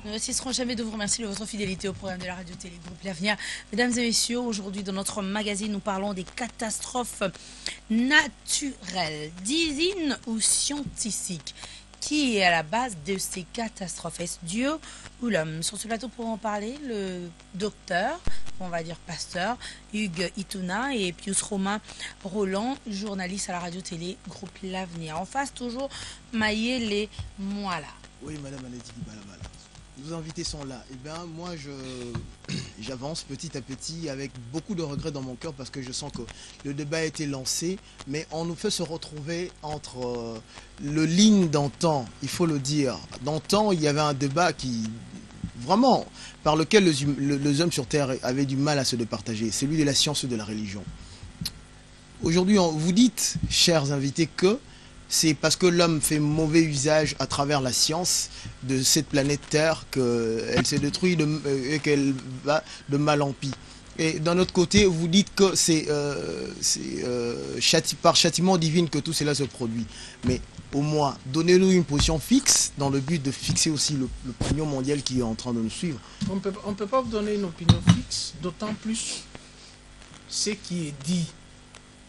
Nous ne cesserons jamais de vous remercier de votre fidélité au programme de la radio-télé Groupe L'Avenir. Mesdames et messieurs, aujourd'hui dans notre magazine, nous parlons des catastrophes naturelles, divines ou scientifiques. Qui est à la base de ces catastrophes? Est-ce Dieu ou l'homme? Sur ce plateau, pour en parler, le docteur, on va dire pasteur, Hugues Ituna et Pius Romain Roland, journaliste à la radio-télé Groupe L'Avenir. En face, toujours Maïele Moala. Oui, madame Aleti Balabala. Nos invités sont là. Eh bien, moi, j'avance petit à petit avec beaucoup de regrets dans mon cœur parce que je sens que le débat a été lancé, mais on nous fait se retrouver entre le ligne d'antan, il faut le dire. D'antan, il y avait un débat qui, vraiment, par lequel les hommes sur Terre avaient du mal à se départager, celui de la science et de la religion. Aujourd'hui, vous dites, chers invités, que c'est parce que l'homme fait mauvais usage à travers la science de cette planète Terre qu'elle s'est détruite et qu'elle va de mal en pis. Et d'un autre côté, vous dites que c'est par châtiment divin que tout cela se produit. Mais au moins, donnez-nous une position fixe dans le but de fixer aussi l'opinion mondiale qui est en train de nous suivre. On ne peut pas vous donner une opinion fixe, d'autant plus ce qui est dit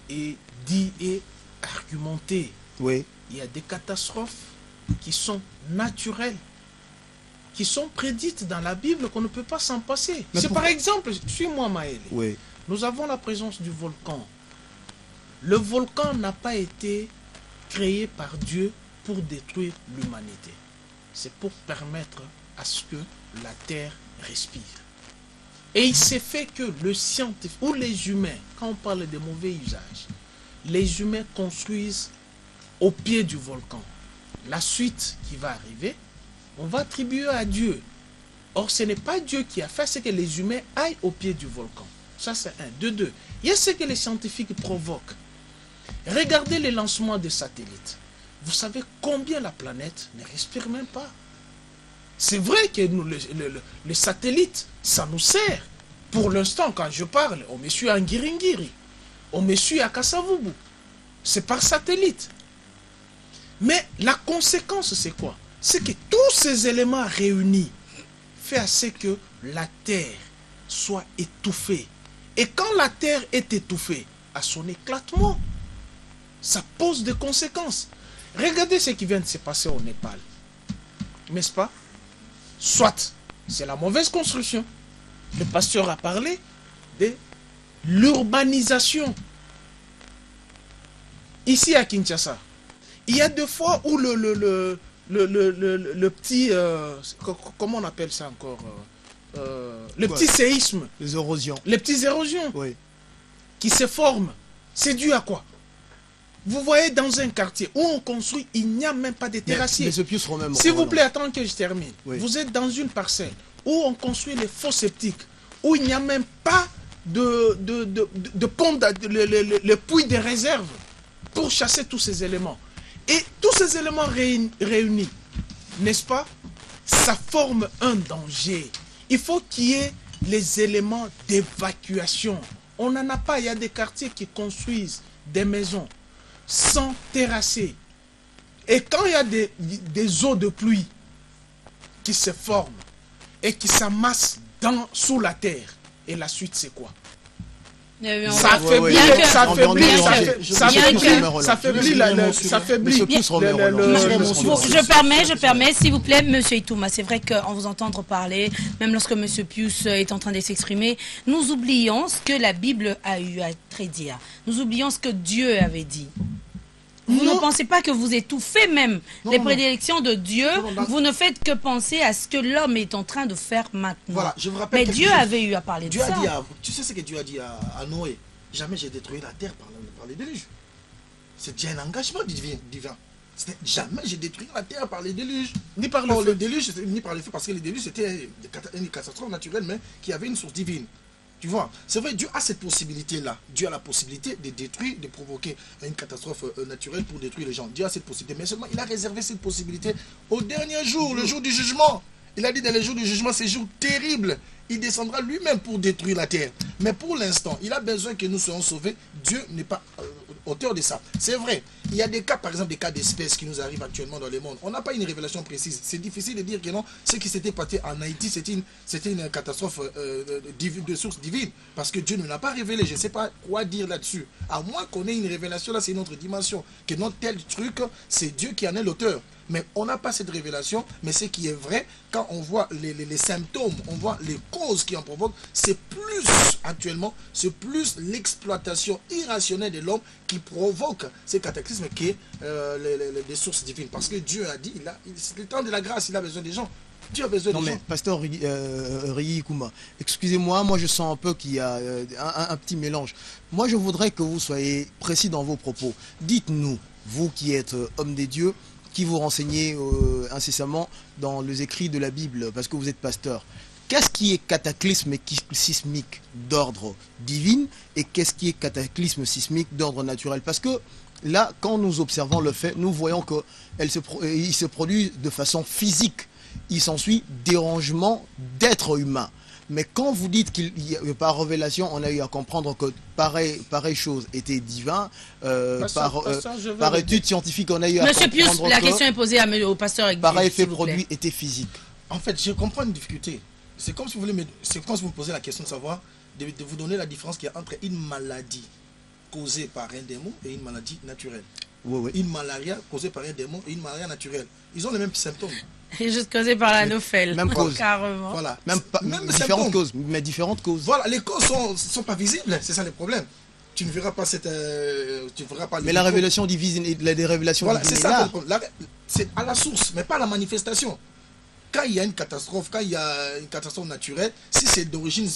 et argumenté. Oui. Il y a des catastrophes qui sont naturelles, qui sont prédites dans la Bible, qu'on ne peut pas s'en passer. C'est par exemple, suis-moi Maël, oui. Nous avons la présence du volcan. Le volcan n'a pas été créé par Dieu pour détruire l'humanité. C'est pour permettre à ce que la terre respire. Et il s'est fait que le scientifique, ou les humains, quand on parle de mauvais usages, les humains construisent au pied du volcan. La suite qui va arriver, on va attribuer à Dieu. Or, ce n'est pas Dieu qui a fait, c'est que les humains aillent au pied du volcan. Ça, c'est un. De deux, il y a ce que les scientifiques provoquent. Regardez les lancements de satellites. Vous savez combien la planète ne respire même pas. C'est vrai que nous, les satellites, ça nous sert. Pour l'instant, quand je parle, on me suit à Ngiringiri, on me suit à Kasavubu. C'est par satellite. Mais la conséquence, c'est quoi? C'est que tous ces éléments réunis font à ce que la Terre soit étouffée. Et quand la Terre est étouffée, à son éclatement, ça pose des conséquences. Regardez ce qui vient de se passer au Népal. N'est-ce pas? Soit c'est la mauvaise construction. Le pasteur a parlé de l'urbanisation. Ici à Kinshasa, il y a des fois où le petit... comment on appelle ça encore le petit séisme. Les érosions. Les petites érosions, oui, qui se forment. C'est dû à quoi? Vous voyez, dans un quartier où on construit, il n'y a même pas de terrassiers. S'il vous plaît, attends que je termine. Oui. Vous êtes dans une parcelle où on construit les faux septiques, où il n'y a même pas de pont, le puits de réserve pour chasser tous ces éléments. Et tous ces éléments réunis, n'est-ce pas, ça forme un danger. Il faut qu'il y ait les éléments d'évacuation. On n'en a pas. Il y a des quartiers qui construisent des maisons sans terrasser. Et quand il y a des eaux de pluie qui se forment et qui s'amassent sous la terre, et la suite c'est quoi? Ça affaiblit, Je permets, s'il vous plaît, monsieur Itouma. C'est vrai qu'en vous entendre parler, même lorsque monsieur Pius est en train de s'exprimer, nous oublions ce que la Bible a eu à prédire. Nous oublions ce que Dieu avait dit. Vous ne pensez pas que vous étouffez même les prédilections de Dieu. Vous ne faites que penser à ce que l'homme est en train de faire maintenant. Voilà, je vous rappelle. Mais Dieu avait eu à parler de ça. Tu sais ce que Dieu a dit à Noé? Jamais j'ai détruit la terre par les déluges. C'est déjà un engagement divin. Jamais j'ai détruit la terre par les déluges. Ni par le déluge, ni par le feu, parce que les déluges c'était une catastrophe naturelle, mais qui avait une source divine. Tu vois, c'est vrai, Dieu a cette possibilité-là. Dieu a la possibilité de détruire, de provoquer une catastrophe naturelle pour détruire les gens. Dieu a cette possibilité. Mais seulement, il a réservé cette possibilité au dernier jour, le jour du jugement. Il a dit dans le jour du jugement, c'est un jour terrible. Il descendra lui-même pour détruire la terre. Mais pour l'instant, il a besoin que nous soyons sauvés. Dieu n'est pas auteur de ça. C'est vrai. Il y a des cas, par exemple, des cas d'espèces qui nous arrivent actuellement dans le monde. On n'a pas une révélation précise. C'est difficile de dire que non, ce qui s'était passé en Haïti, c'était une catastrophe de source divine. Parce que Dieu ne l'a pas révélé. Je ne sais pas quoi dire là-dessus. À moins qu'on ait une révélation, là, c'est une autre dimension. Que non, tel truc, c'est Dieu qui en est l'auteur. Mais on n'a pas cette révélation. Mais ce qui est vrai, quand on voit les symptômes, on voit les causes qui en provoquent, c'est plus actuellement, c'est plus l'exploitation irrationnelle de l'homme qui provoque ces cataclysmes que les sources divines. Parce que Dieu a dit, c'est le temps de la grâce, il a besoin des gens. Dieu a besoin des gens. Non mais, pasteur Riyikouma, excusez-moi, moi je sens un peu qu'il y a un petit mélange. Moi je voudrais que vous soyez précis dans vos propos. Dites-nous, vous qui êtes homme des dieux, qui vous renseignez incessamment dans les écrits de la Bible, parce que vous êtes pasteur. Qu'est-ce qui est cataclysme sismique d'ordre divin et qu'est-ce qui est cataclysme sismique d'ordre naturel? Parce que là, quand nous observons le fait, nous voyons qu'il se produit de façon physique. Il s'ensuit dérangement d'êtres humains. Mais quand vous dites qu'il y a, par révélation, on a eu à comprendre que pareille chose était divin, par étude scientifique, on a eu à Monsieur comprendre Pius, la question est posée au pasteur. Pareil effet produit était physique. En fait, je comprends une difficulté. C'est comme si vous me posez la question de savoir, de vous donner la différence qu'il y a entre une maladie causée par un démon et une maladie naturelle. Oui. Une malaria causée par un démon et une malaria naturelle. Ils ont les mêmes symptômes. Et juste causé par la nophèle. Même cause. Carrément. Voilà. Même différentes causes, mais différentes causes. Voilà, les causes sont pas visibles, c'est ça le problème. Tu ne verras pas mais la révélation divine, les révélations voilà, divines, c'est ça. C'est à la source, mais pas à la manifestation. Quand il y a une catastrophe, naturelle, si c'est d'origine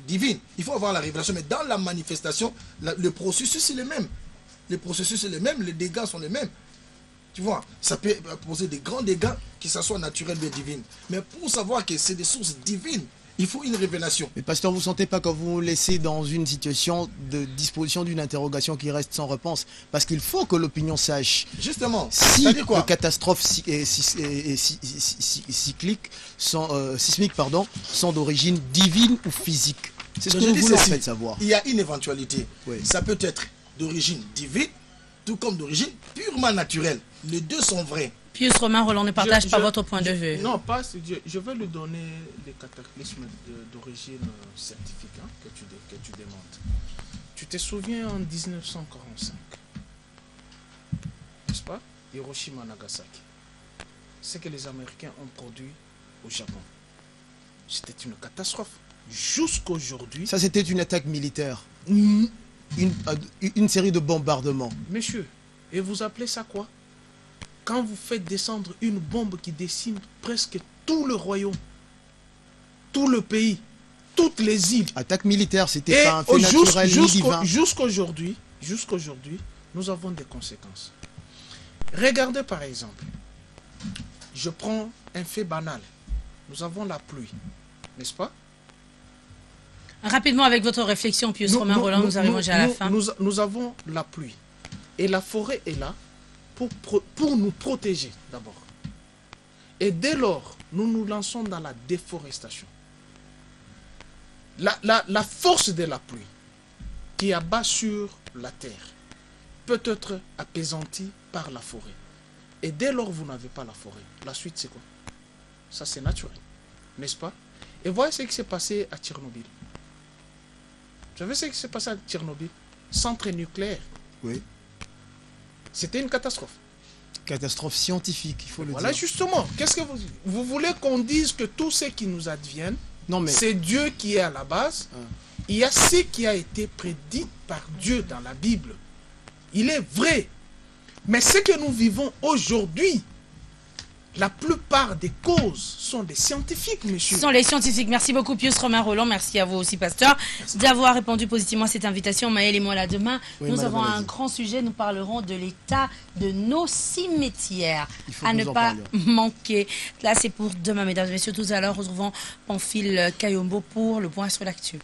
divine, il faut avoir la révélation. Mais dans la manifestation, le processus est le même. Les processus sont les mêmes, les dégâts sont les mêmes. Tu vois, ça peut poser des grands dégâts, que ce soit naturel ou divine. Mais pour savoir que c'est des sources divines, il faut une révélation. Mais pasteur, vous ne sentez pas que vous vous laissez dans une situation de disposition d'une interrogation qui reste sans réponse? Parce qu'il faut que l'opinion sache. Justement, si les catastrophes sismiques sont d'origine divine ou physique. C'est ce que nous voulons en fait savoir. Il y a une éventualité. Oui. Ça peut être d'origine divine, tout comme d'origine purement naturelle. Les deux sont vrais. Pius Romain Roland ne partage pas votre point de vue. Non, pas. Je vais lui donner les cataclysmes d'origine scientifique que tu démontes. Tu te souviens en 1945, n'est-ce pas? Hiroshima, Nagasaki. Ce que les Américains ont produit au Japon. C'était une catastrophe. Jusqu'aujourd'hui. Ça, c'était une attaque militaire. Une série de bombardements. Monsieur, et vous appelez ça quoi? Quand vous faites descendre une bombe qui décime presque tout le royaume, tout le pays, toutes les îles. Attaque militaire, c'était pas un fait naturel ni divin. Jusqu'aujourd'hui, nous avons des conséquences. Regardez par exemple, je prends un fait banal. Nous avons la pluie, n'est-ce pas? Rapidement avec votre réflexion, Pius Romain Roland, nous arrivons déjà à la fin. Nous avons la pluie. Et la forêt est là pour nous protéger d'abord. Et dès lors, nous nous lançons dans la déforestation. La force de la pluie qui abat sur la terre peut être apaisantie par la forêt. Et dès lors, vous n'avez pas la forêt. La suite, c'est quoi? Ça, c'est naturel. N'est-ce pas? Et voyez ce qui s'est passé à Tchernobyl. Vous savez ce qui s'est passé à Tchernobyl? Centre nucléaire. Oui. C'était une catastrophe. Catastrophe scientifique, il faut le dire. Voilà, justement. Qu'est-ce que vous voulez qu'on dise que tout ce qui nous advienne, c'est Dieu qui est à la base. Il y a ce qui a été prédit par Dieu dans la Bible. Il est vrai. Mais ce que nous vivons aujourd'hui, la plupart des causes sont des scientifiques, monsieur. Ce sont les scientifiques. Merci beaucoup, Pius Romain Roland. Merci à vous aussi, pasteur, d'avoir répondu positivement à cette invitation. Maël et moi, là, demain, nous avons un grand sujet. Nous parlerons de l'état de nos cimetières. À ne pas manquer. Là, c'est pour demain, mesdames et messieurs. Tout à l'heure, retrouvons Pamphile Kayombo pour le point sur l'actu.